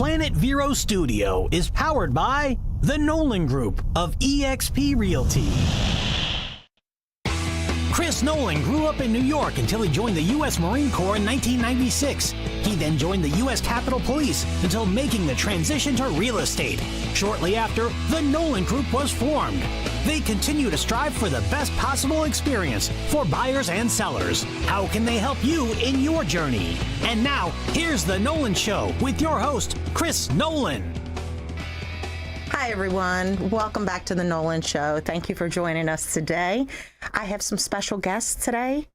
Planet Vero Studio is powered by the Nolan Group of eXp Realty. Chris Nolan grew up in New York until he joined the U.S. Marine Corps in 1996. He then joined the U.S. Capitol Police until making the transition to real estate. Shortly after, the Nolan Group was formed. They continue to strive for the best possible experience for buyers and sellers. How can they help you in your journey? And now, here's The Nolan Show with your host, Chris Nolan. Hi, everyone. Welcome back to The Nolan Show. Thank you for joining us today. I have some special guests today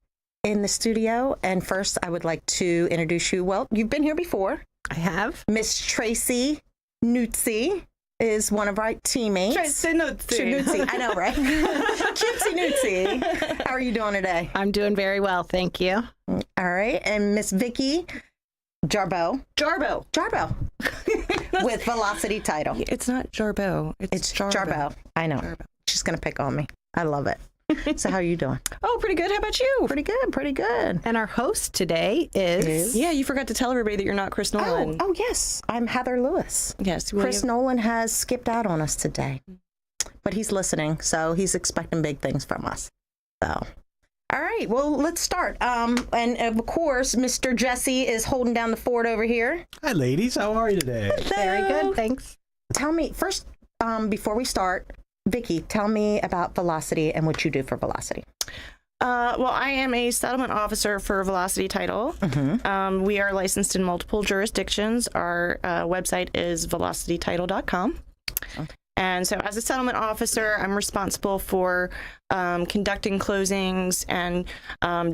in the studio. And first, I would like to introduce you. Well, you've been here before. I have. Miss Tracy Nuetzi is one of our teammates. Tracy Nuetzi. I know, right? Cutesy Nuetzi. How are you doing today? I'm doing very well, thank you. All right. And Miss Vicki Jarboe. With Velocity Title. It's not Jarboe. It's Jarboe. I know. Jarboe. She's going to pick on me. I love it. So how are you doing? Oh, pretty good. How about you? Pretty good. And our host today is... Yeah, you forgot to tell everybody that you're not Chris Nolan. Oh yes. I'm Heather Lewis. Yes. Chris Nolan has skipped out on us today. But he's listening, so he's expecting big things from us. So... All right, well, let's start. And of course, Mr. Jesse is holding down the fort over here. Hi, ladies. How are you today? Very good, thanks. Tell me, first, before we start, Vicki, tell me about Velocity and what you do for Velocity. Well, I am a settlement officer for Velocity Title. Mm-hmm. We are licensed in multiple jurisdictions. Our website is velocitytitle.com. Okay. And so as a settlement officer, I'm responsible for conducting closings and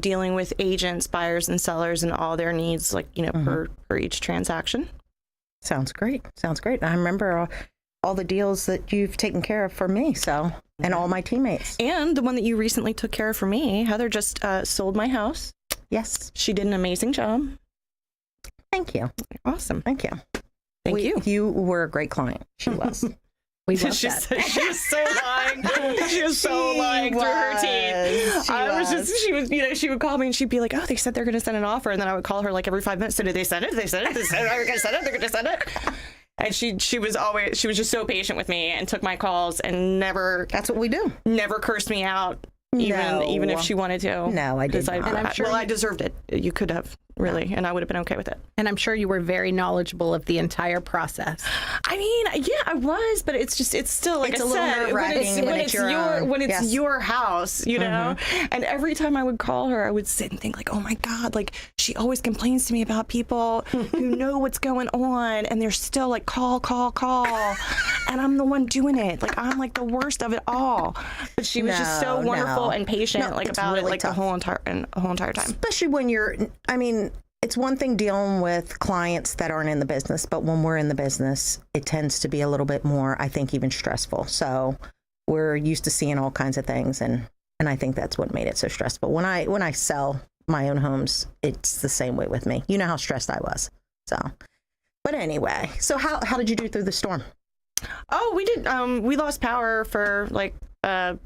dealing with agents, buyers, and sellers and all their needs, like, you know, per each transaction. Sounds great. I remember all the deals that you've taken care of for me, so, and all my teammates. And the one that you recently took care of for me, Heather just sold my house. Yes. She did an amazing job. Thank you. Awesome. Thank you. Thank you. You were a great client. She was. We love She that. was so lying. She was so lying through her teeth. She would call me and she'd be like, oh, they said they're going to send an offer. And then I would call her like every 5 minutes. So did they send it? They said they're going to send it. They're going to send it. And she was just so patient with me and took my calls and never. That's what we do. Never cursed me out. Even if she wanted to. No, I did not. And I'm sure I deserved it. You could have, really, and I would have been okay with it. And I'm sure you were very knowledgeable of the entire process. I mean, yeah, I was, but it's still, like, it's I a little said, nerve-wracking when it's your house, you know? Mm-hmm. And every time I would call her, I would sit and think, like, oh my God, like, she always complains to me about people who know what's going on, and they're still like, call. And I'm the one doing it. Like, I'm like the worst of it all. But she was just so wonderful and patient, about really it, like tough. the whole entire time. Especially when it's one thing dealing with clients that aren't in the business, but when we're in the business, it tends to be a little bit more, I think, even stressful. So we're used to seeing all kinds of things, and I think that's what made it so stressful. When I sell my own homes, it's the same way with me. You know how stressed I was. So, but anyway, so how did you do through the storm? Oh, we did. We lost power for like, I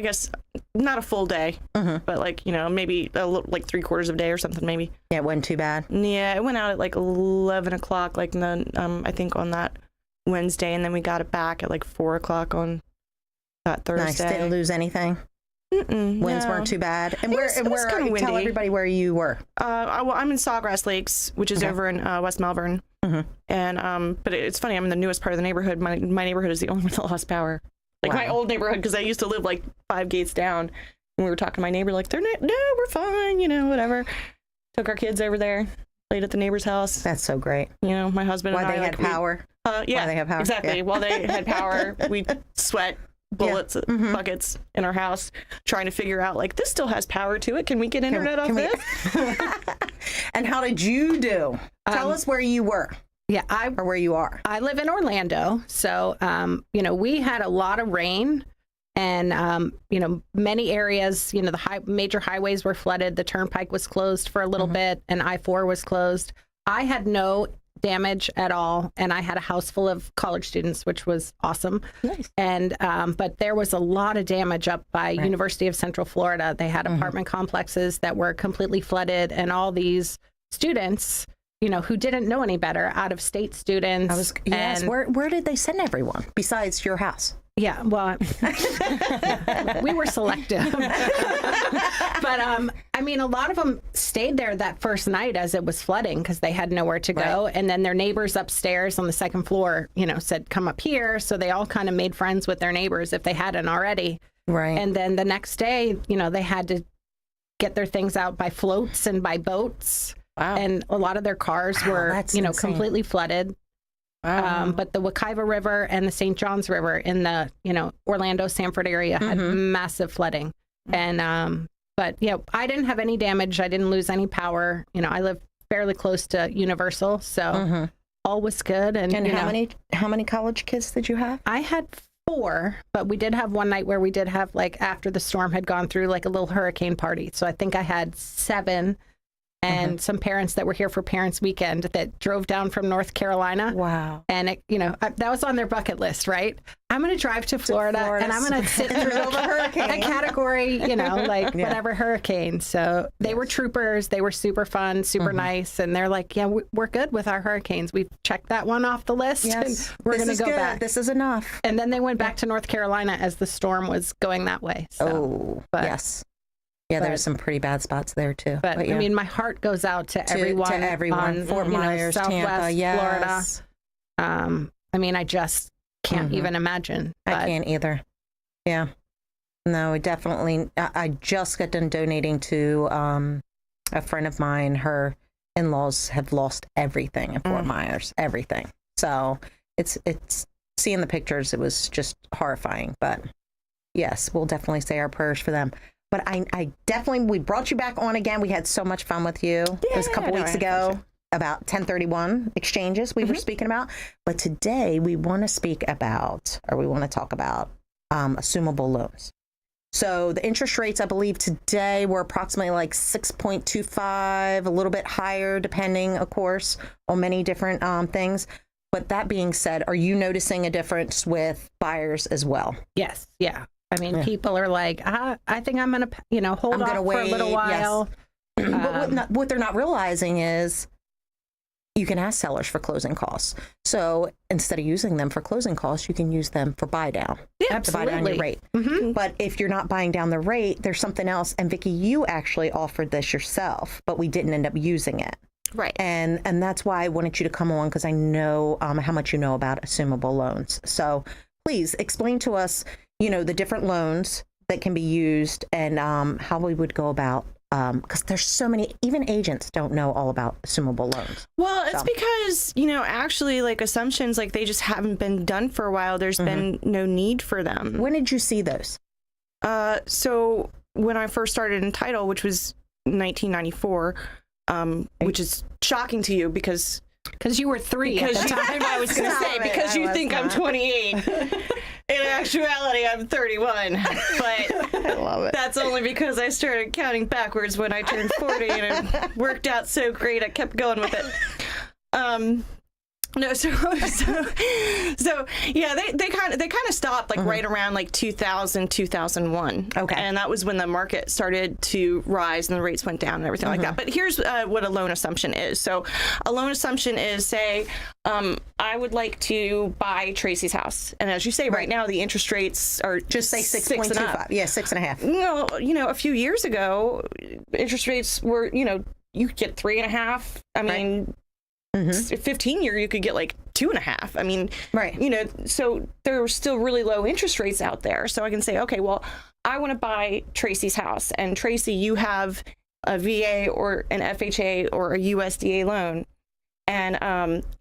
guess not a full day, but like, maybe like 3/4 of a day or something, maybe. Yeah, it wasn't too bad. Yeah, it went out at like 11 o'clock, like I think on that Wednesday, and then we got it back at like 4 o'clock on that Thursday. Nice. Didn't lose anything. Winds weren't too bad. And where tell everybody where you were. I'm in Sawgrass Lakes, which is over in West Melbourne. And but it's funny, I'm in the newest part of the neighborhood. My neighborhood is the only one that lost power. Like my old neighborhood, because I used to live like 5 gates down. And we were talking to my neighbor, like, no, we're fine, whatever. Took our kids over there, played at the neighbor's house. That's so great. My husband and I. Why they had power. Yeah, Why they have power. Exactly. Yeah. While they had power, we sweat bullets, buckets in our house, trying to figure out, like, this still has power to it. Can we get internet off this? And how did you do? Tell us where you were. Yeah, or where you are. I live in Orlando, so we had a lot of rain, and many areas, the major highways were flooded. The turnpike was closed for a little bit, and I-4 was closed. I had no damage at all, and I had a house full of college students, which was awesome. Nice. And but there was a lot of damage up by University of Central Florida. They had apartment complexes that were completely flooded, and all these students, who didn't know any better, out of state students. Yes. Where did they send everyone besides your house? Yeah, well, we were selective. But, I mean, a lot of them stayed there that first night as it was flooding because they had nowhere to go. Right. And then their neighbors upstairs on the second floor, said, come up here. So they all kind of made friends with their neighbors if they hadn't already. Right. And then the next day, they had to get their things out by floats and by boats. Wow. And a lot of their cars were, completely flooded. But the Wekiva River and the St. Johns River in the, Orlando, Sanford area had massive flooding. And, but I didn't have any damage. I didn't lose any power. I live fairly close to Universal, so all was good. And how many college kids did you have? I had 4, but we did have one night where we did have, after the storm had gone through, a little hurricane party. So I think I had 7. And some parents that were here for Parents Weekend that drove down from North Carolina. Wow. And, that was on their bucket list, right? I'm going to drive to Florida and I'm going to sit through a category, whatever hurricane. So they were troopers. They were super fun, super nice. And they're like, yeah, we're good with our hurricanes. We've checked that one off the list. Yes. And we're going to go back. This is enough. And then they went back to North Carolina as the storm was going that way. So, yes. Yeah, there's some pretty bad spots there too. But I mean, my heart goes out to everyone. On, Fort Myers, Southwest Tampa, yes. Florida. I mean, I just can't even imagine. I can't either. Yeah. No, definitely. I just got done donating to a friend of mine. Her in-laws have lost everything in Fort Myers, everything. So it's seeing the pictures. It was just horrifying. But yes, we'll definitely say our prayers for them. But I definitely, we brought you back on again. We had so much fun with you. It was a couple weeks ago about 1031 exchanges we were speaking about. But today we want to speak about, or we want to talk about, assumable loans. So the interest rates, I believe today were approximately 6.25, a little bit higher, depending, of course, on many different things. But that being said, are you noticing a difference with buyers as well? Yes. Yeah. I mean, people are like, I think I'm going to, hold off for a little while. Yes. But what they're not realizing is you can ask sellers for closing costs. So instead of using them for closing costs, you can use them for buy down. Yeah, absolutely. To buy down your rate. But if you're not buying down the rate, there's something else. And Vicki, you actually offered this yourself, but we didn't end up using it. Right. And that's why I wanted you to come on, because I know how much you know about assumable loans. So please explain to us, the different loans that can be used and how we would go about, because there's so many, even agents don't know all about assumable loans. Well, it's because, actually assumptions, they just haven't been done for a while. There's been no need for them. When did you see those? So when I first started Untitled, which was 1994, which is shocking to you because you were 3 at the time. I was going to say, because you think I'm 28. In actuality, I'm 31, but I love it. That's only because I started counting backwards when I turned 40, and it worked out so great. I kept going with it. No, so yeah, they kind of stopped right around 2000, 2001. Okay, and that was when the market started to rise and the rates went down and everything like that. But here's what a loan assumption is. So a loan assumption is, say, I would like to buy Tracy's house, and as you say, right now the interest rates are just say 6.25. Yeah, 6.5. A few years ago, interest rates were you could get 3.5. I mean. 15-year, you could get 2.5. I mean, so there were still really low interest rates out there. So I can say, okay, well, I want to buy Tracy's house. And Tracy, you have a VA or an FHA or a USDA loan. And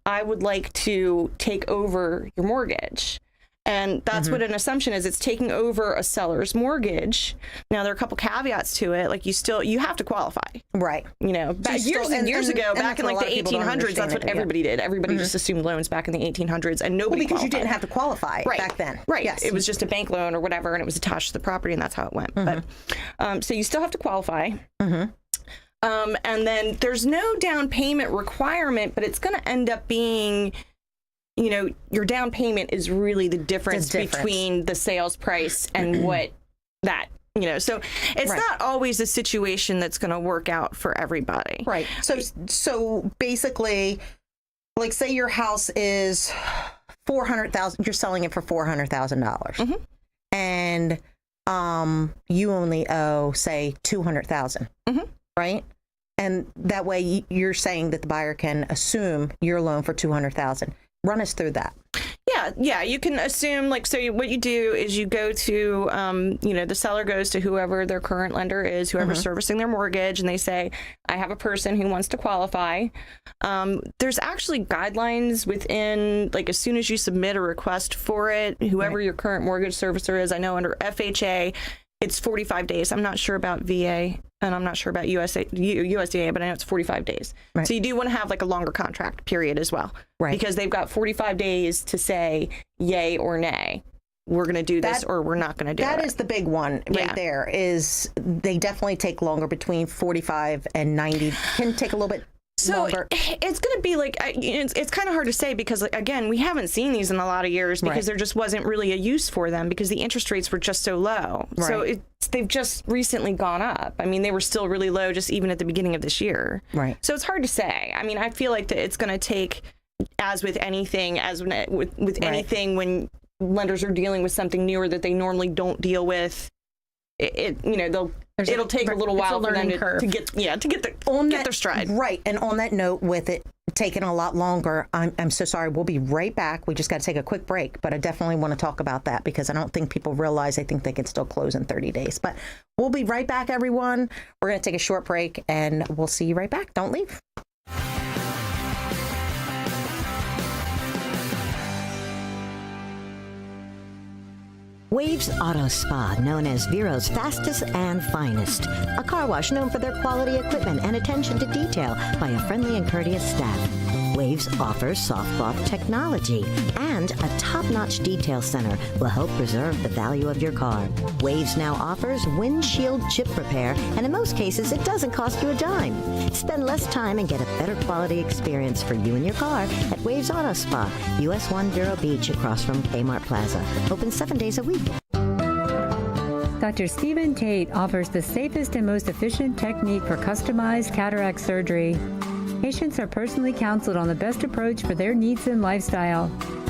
I would like to take over your mortgage. And that's what an assumption is. It's taking over a seller's mortgage. Now, there are a couple caveats to it. You have to qualify. Right. Years ago, back in the 1800s, that's what everybody did. Everybody just assumed loans back in the 1800s, and nobody because you didn't have to qualify back then. Right. Yes. It was just a bank loan or whatever, and it was attached to the property, and that's how it went. But so you still have to qualify. And then there's no down payment requirement, but it's going to end up being... your down payment is really the difference between the sales price and what that So it's not always a situation that's going to work out for everybody. Right. So basically, like say your house is $400,000, you're selling it for $400,000, and you only owe say $200,000, right? And that way you're saying that the buyer can assume your loan for $200,000. Run us through that. Yeah, you can assume, what you do is you go to, the seller goes to whoever their current lender is, whoever's servicing their mortgage, and they say, I have a person who wants to qualify. There's actually guidelines within, as soon as you submit a request for it, whoever your current mortgage servicer is. I know under FHA, it's 45 days. I'm not sure about VA, and I'm not sure about USDA, but I know it's 45 days. Right. So you do want to have a longer contract period as well. Right. Because they've got 45 days to say yay or nay. We're going to do this or we're not going to do it. That is the big one right there, is they definitely take longer, between 45 and 90. Can take a little bit longer. It's going to be it's kind of hard to say because, again, we haven't seen these in a lot of years because there just wasn't really a use for them because the interest rates were just so low. Right. So they've just recently gone up. I mean, they were still really low just even at the beginning of this year. Right. So it's hard to say. I mean, I feel like it's going to take, as with anything, with anything, when lenders are dealing with something newer that they normally don't deal with, it'll take a little while for them to get their stride. Right. And on that note, with it taking a lot longer, I'm so sorry. We'll be right back. We just got to take a quick break, but I definitely want to talk about that because I don't think people realize. I think they can still close in 30 days. But we'll be right back, everyone. We're going to take a short break, and we'll see you right back. Don't leave. Waves Auto Spa, known as Vero's fastest and finest. A car wash known for their quality equipment and attention to detail by a friendly and courteous staff. Waves offers soft cloth technology, and a top-notch detail center will help preserve the value of your car. Waves now offers windshield chip repair, and in most cases, it doesn't cost you a dime. Spend less time and get a better quality experience for you and your car at Waves Auto Spa, US 1 Vero Beach, across from Kmart Plaza. Open 7 days a week. Dr. Stephen Tate offers the safest and most efficient technique for customized cataract surgery. Patients are personally counseled on the best approach for their needs and lifestyle.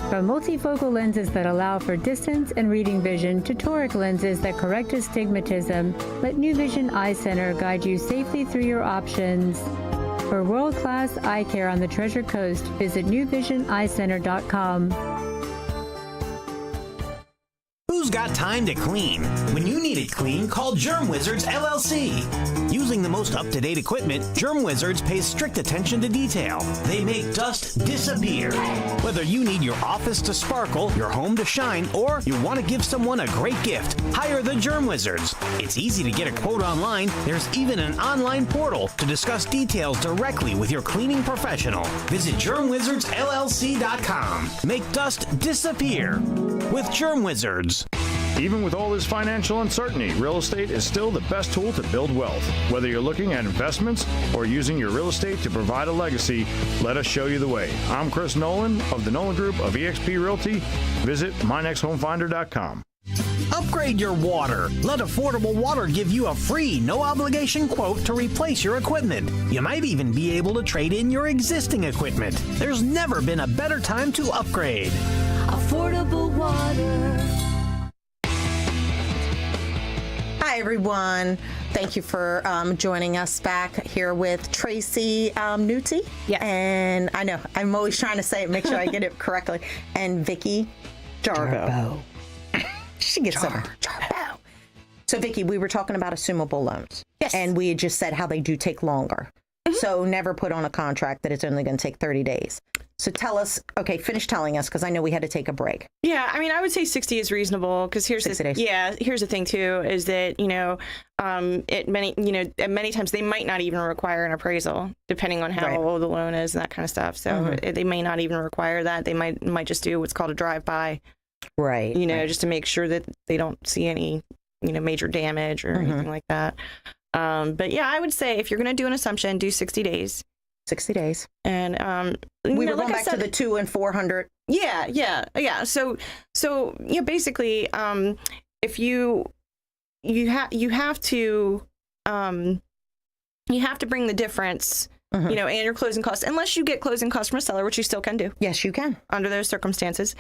From multifocal lenses that allow for distance and reading vision to toric lenses that correct astigmatism, let New Vision Eye Center guide you safely through your options. For world-class eye care on the Treasure Coast, visit newvisioneyecenter.com. Who's got time to clean? When you need it clean, call Germ Wizards LLC. Using the most up-to-date equipment, Germ Wizards pays strict attention to detail. They make dust disappear. Whether you need your office to sparkle, your home to shine, or you want to give someone a great gift, hire the Germ Wizards. It's easy to get a quote online. There's even an online portal to discuss details directly with your cleaning professional. Visit GermWizardsLLC.com. Make dust disappear with Germ Wizards. Even with all this financial uncertainty, real estate is still the best tool to build wealth. Whether you're looking at investments or using your real estate to provide a legacy, let us show you the way. I'm Chris Nolan of the Nolan Group of eXp Realty. Visit mynexthomefinder.com. Upgrade your water. Let Affordable Water give you a free, no-obligation quote to replace your equipment. You might even be able to trade in your existing equipment. There's never been a better time to upgrade. Affordable Water. Hi, everyone. Thank you for joining us back here with Tracy Nuetzi. Yes. And I know, I'm always trying to say it, make sure I get it correctly. And Vicki Jarboe. She gets some Jarboe. So, Vicki, we were talking about assumable loans. Yes. And we had just said how they do take longer. Mm-hmm. So never put on a contract that it's only going to take 30 days. So tell us, finish telling us, because I know we had to take a break. Yeah, I mean, I would say 60 is reasonable, because here's the thing too, is that, many times they might not even require an appraisal, depending on how old the loan is and that kind of stuff. So they may not even require that. They might just do what's called a drive-by. Right. Just to make sure that they don't see any, major damage or anything like that. But yeah, I would say if you're going to do an assumption, do 60 days. 60 days. And we were going back to the 2 and 400. Yeah. So basically, if you you have to bring the difference, and your closing costs, unless you get closing costs from a seller, which you still can do. Yes, you can. Under those circumstances.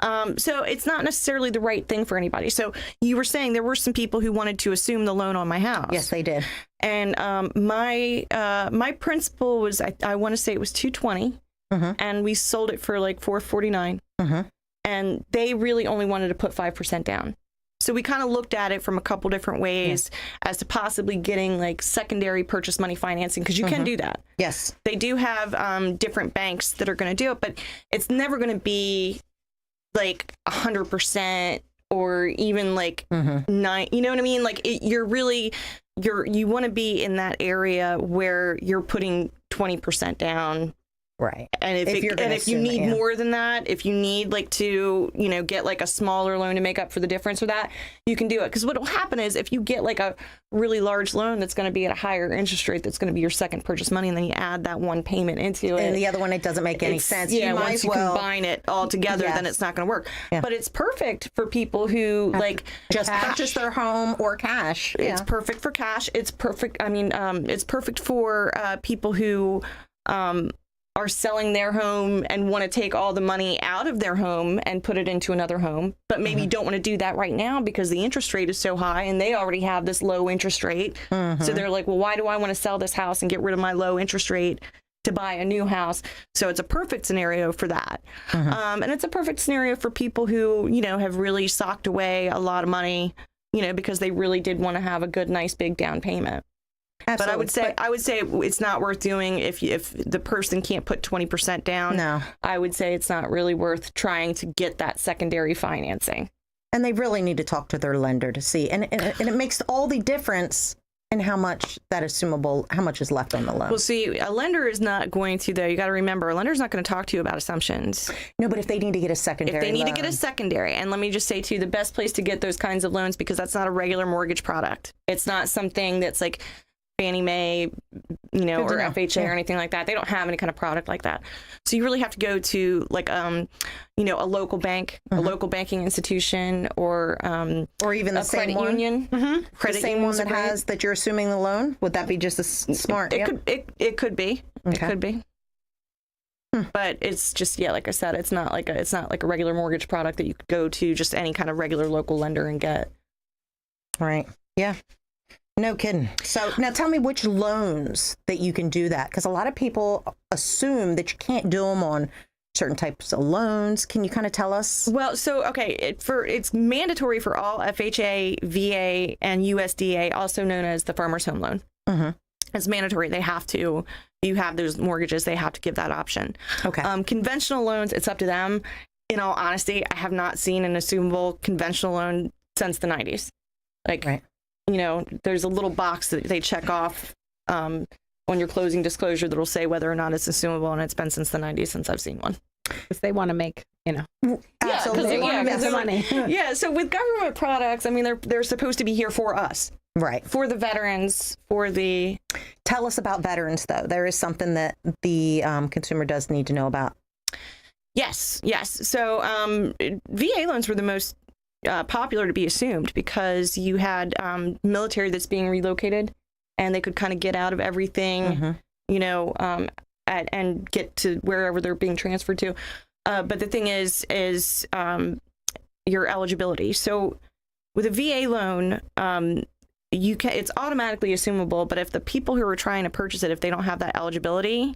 So it's not necessarily the right thing for anybody. So you were saying there were some people who wanted to assume the loan on my house. Yes, they did. And my principal was, I want to say it was $220, and we sold it for like $449. And they really only wanted to put 5% down. So we kind of looked at it from a couple different ways as to possibly getting like secondary purchase money financing, because you can do that. Yes. They do have different banks that are going to do it, but it's never going to be like 100% or even like 9. You know what I mean? Like you want to be in that area where you're putting 20% down. Right. And if you need more than that, if you need like to, get like a smaller loan to make up for the difference or that, you can do it. Because what will happen is if you get like a really large loan that's going to be at a higher interest rate, that's going to be your second purchase money, and then you add that one payment into it. And the other one, it doesn't make any sense. Yeah, once you combine it all together, then it's not going to work. Yeah. But it's perfect for people who just purchase their home or cash. It's perfect for cash. It's perfect. I mean, it's perfect for people who are selling their home and want to take all the money out of their home and put it into another home, but maybe don't want to do that right now because the interest rate is so high and they already have this low interest rate. So they're like, well, why do I want to sell this house and get rid of my low interest rate to buy a new house? So it's a perfect scenario for that. And it's a perfect scenario for people who, have really socked away a lot of money, because they really did want to have a good, nice, big down payment. Absolutely. But I would say it's not worth doing if the person can't put 20% down. No. I would say it's not really worth trying to get that secondary financing. And they really need to talk to their lender to see. And it makes all the difference in how much is left on the loan. Well, see, a lender is not going to, though. You got to remember, a lender's not going to talk to you about assumptions. No, but if they need to get a secondary to get a secondary, and let me just say, too, the best place to get those kinds of loans, because that's not a regular mortgage product. It's not something that's like Fannie Mae, or FHA or anything like that. They don't have any kind of product like that. So you really have to go to like, a local bank, a local banking institution, or even the same credit one. union. Credit the same one that you're assuming the loan. Would that be just as smart? It could be. Okay. It could be. But it's just, like I said, it's not like a regular mortgage product that you could go to just any kind of regular local lender and get. Right. Yeah. No kidding. So now tell me which loans that you can do that, because a lot of people assume that you can't do them on certain types of loans. Can you kind of tell us? Well, so, okay, it's mandatory for all FHA, VA, and USDA, also known as the Farmer's Home Loan. It's mandatory. They have to. You have those mortgages, they have to give that option. Okay. Conventional loans, it's up to them. In all honesty, I have not seen an assumable conventional loan since the 90s. Right. There's a little box that they check off on your closing disclosure that'll say whether or not it's assumable, and it's been since the 90s since I've seen one. Because they want to make, Absolutely. they want to make the money. So with government products, I mean, they're supposed to be here for us. Right. For the veterans, Tell us about veterans, though. There is something that the consumer does need to know about. Yes. So VA loans were the most popular to be assumed because you had military that's being relocated, and they could kind of get out of everything, and get to wherever they're being transferred to. But the thing is your eligibility. So with a VA loan, it's automatically assumable, but if the people who are trying to purchase it, if they don't have that eligibility,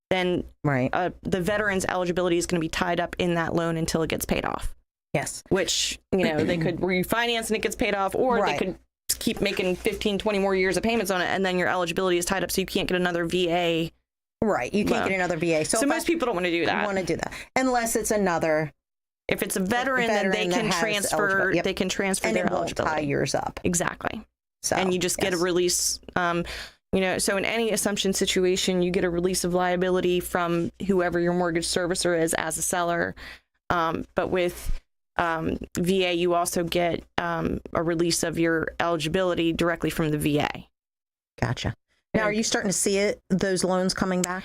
then the veteran's eligibility is going to be tied up in that loan until it gets paid off. Yes. Which, they could refinance and it gets paid off, or they could keep making 15, 20 more years of payments on it, and then your eligibility is tied up, so you can't get another VA. Right. You can't get another VA. So most people don't want to do that. Want to do that. Unless it's another. If it's a veteran then they can transfer, they can transfer their eligibility. And it won't tie yours up. Exactly. So, and you just get a release. So in any assumption situation, you get a release of liability from whoever your mortgage servicer is as a seller. But with VA, you also get a release of your eligibility directly from the VA. Gotcha. Now, are you starting to see those loans coming back?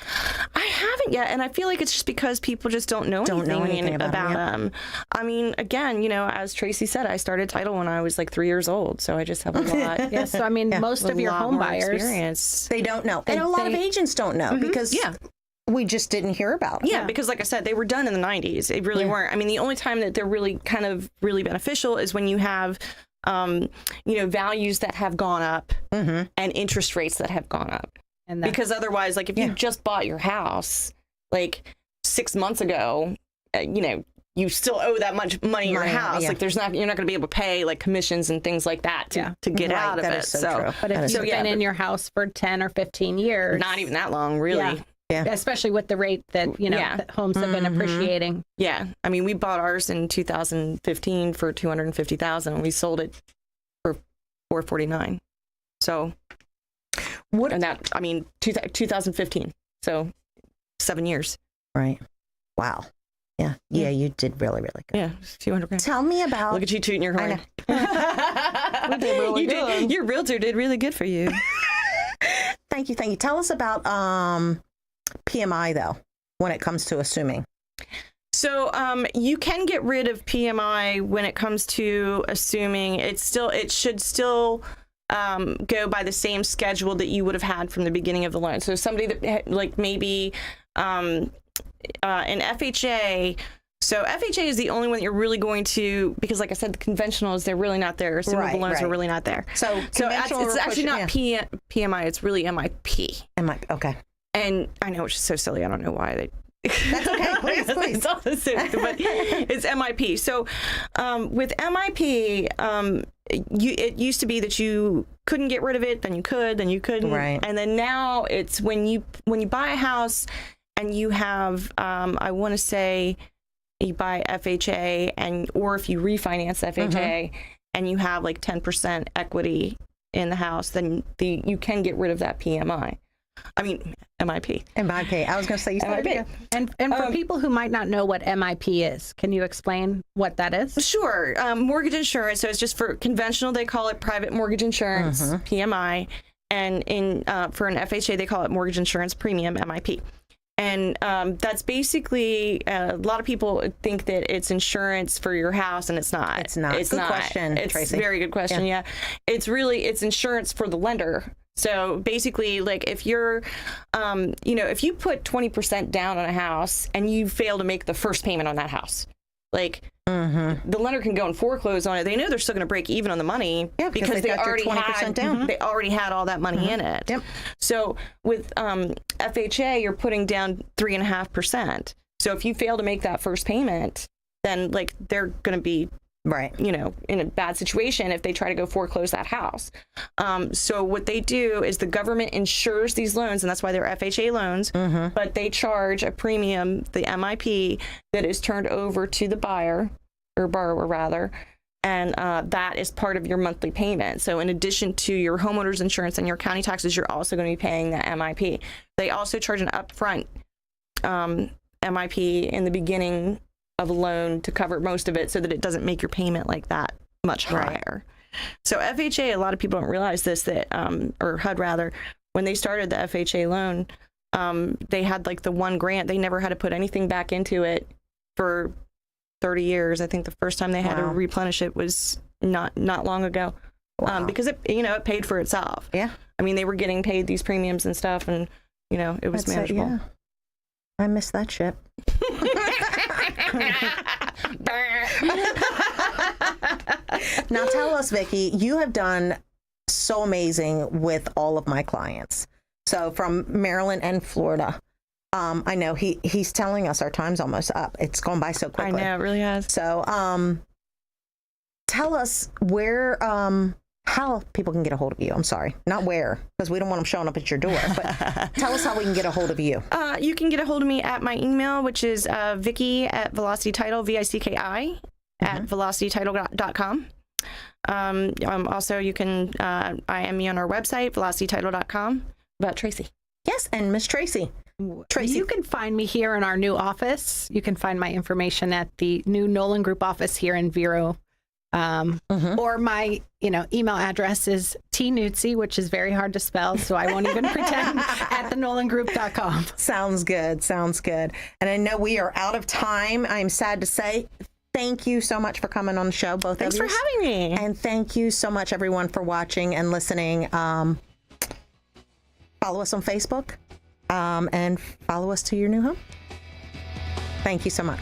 I haven't yet, and I feel like it's just because people just don't know anything about them. I mean, again, as Tracy said, I started title when I was like 3 years old, so I just have a lot. Yeah, so I mean, most of your home buyers, experience. They don't know, and a lot of agents don't know because we just didn't hear about it. Yeah, because like I said, they were done in the 90s. They really weren't. I mean, the only time that they're really kind of really beneficial is when you have values that have gone up and interest rates that have gone up. And because otherwise, like if you just bought your house like 6 months ago, you still owe that much money in your house. Like you're not going to be able to pay like commissions and things like that to get out of it. So but if you've been in your house for 10 or 15 years, not even that long, really. Yeah. Especially with the rate that, that homes have been appreciating. Yeah. I mean, we bought ours in 2015 for $250,000 and we sold it for $449,000. So, and that, I mean, 2015. So 7 years. Right. Wow. Yeah. Yeah. You did really, really good. Yeah. A few $100,000. Tell me about. Look at you tooting your horn. We did really good. Your realtor did really good for you. Thank you. Tell us about, PMI though, when it comes to assuming. So you can get rid of PMI when it comes to assuming. It should still go by the same schedule that you would have had from the beginning of the loan. So somebody that like maybe an FHA. So FHA is the only one that you're really going to, because like I said, the conventionals, they're really not there. Assumable loans are really not there. So it's actually not PMI. It's really MIP. Okay. And I know it's just so silly. I don't know why they. That's okay. Please. It's all the same, but it's MIP. So with MIP, it used to be that you couldn't get rid of it, then you could, then you couldn't, right? And then now it's when you buy a house and you have, I want to say, you buy FHA or if you refinance FHA and you have like 10% equity in the house, then you can get rid of that PMI. I mean, MIP. MIP. I was going to say you said MIP. And for people who might not know what MIP is, can you explain what that is? Sure. Mortgage insurance. So it's just for conventional, they call it private mortgage insurance, PMI. And for an FHA, they call it mortgage insurance premium, MIP. And that's basically, a lot of people think that it's insurance for your house, and it's not. It's not. It's good question, It's Tracy. a very good question, yeah. It's insurance for the lender. So basically, like if you're, if you put 20% down on a house and you fail to make the first payment on that house, like the lender can go and foreclose on it. They know they're still going to break even on the money because they already had down. They already had all that money in it. Yep. So with FHA, you're putting down 3.5%. So if you fail to make that first payment, then like they're going to be in a bad situation if they try to go foreclose that house. So what they do is the government insures these loans, and that's why they're FHA loans, but they charge a premium, the MIP, that is turned over to the buyer, or borrower rather, and that is part of your monthly payment. So in addition to your homeowner's insurance and your county taxes, you're also going to be paying the MIP. They also charge an upfront MIP in the beginning of a loan to cover most of it so that it doesn't make your payment like that much higher. So FHA, a lot of people don't realize this, that or HUD rather, when they started the FHA loan, they had like the one grant. They never had to put anything back into it for 30 years. I think the first time they had to replenish it was not long ago. Because it paid for itself. Yeah. I mean, they were getting paid these premiums and stuff, and it was manageable. I missed that ship. Now tell us, Vicki, you have done so amazing with all of my clients. So from Maryland and Florida. I know he's telling us our time's almost up. It's gone by so quickly. I know, it really has. So tell us where how people can get a hold of you. I'm sorry, not where, because we don't want them showing up at your door, but tell us how we can get a hold of you. You can get a hold of me at my email, which is Vicki at Velocity Title, VICKI at velocitytitle.com. Also, you can IM me on our website, velocitytitle.com, about Tracy. Yes, and Miss Tracy. Tracy. You can find me here in our new office. You can find my information at the new Nolan Group office here in Vero, Or my, email address is tnuetzi, which is very hard to spell, so I won't even pretend, at thenolangroup.com. Sounds good. Sounds good. And I know we are out of time. I'm sad to say. Thank you so much for coming on the show, both Thanks of you. for having me. And thank you so much, everyone, for watching and listening. Follow us on Facebook and follow us to your new home. Thank you so much.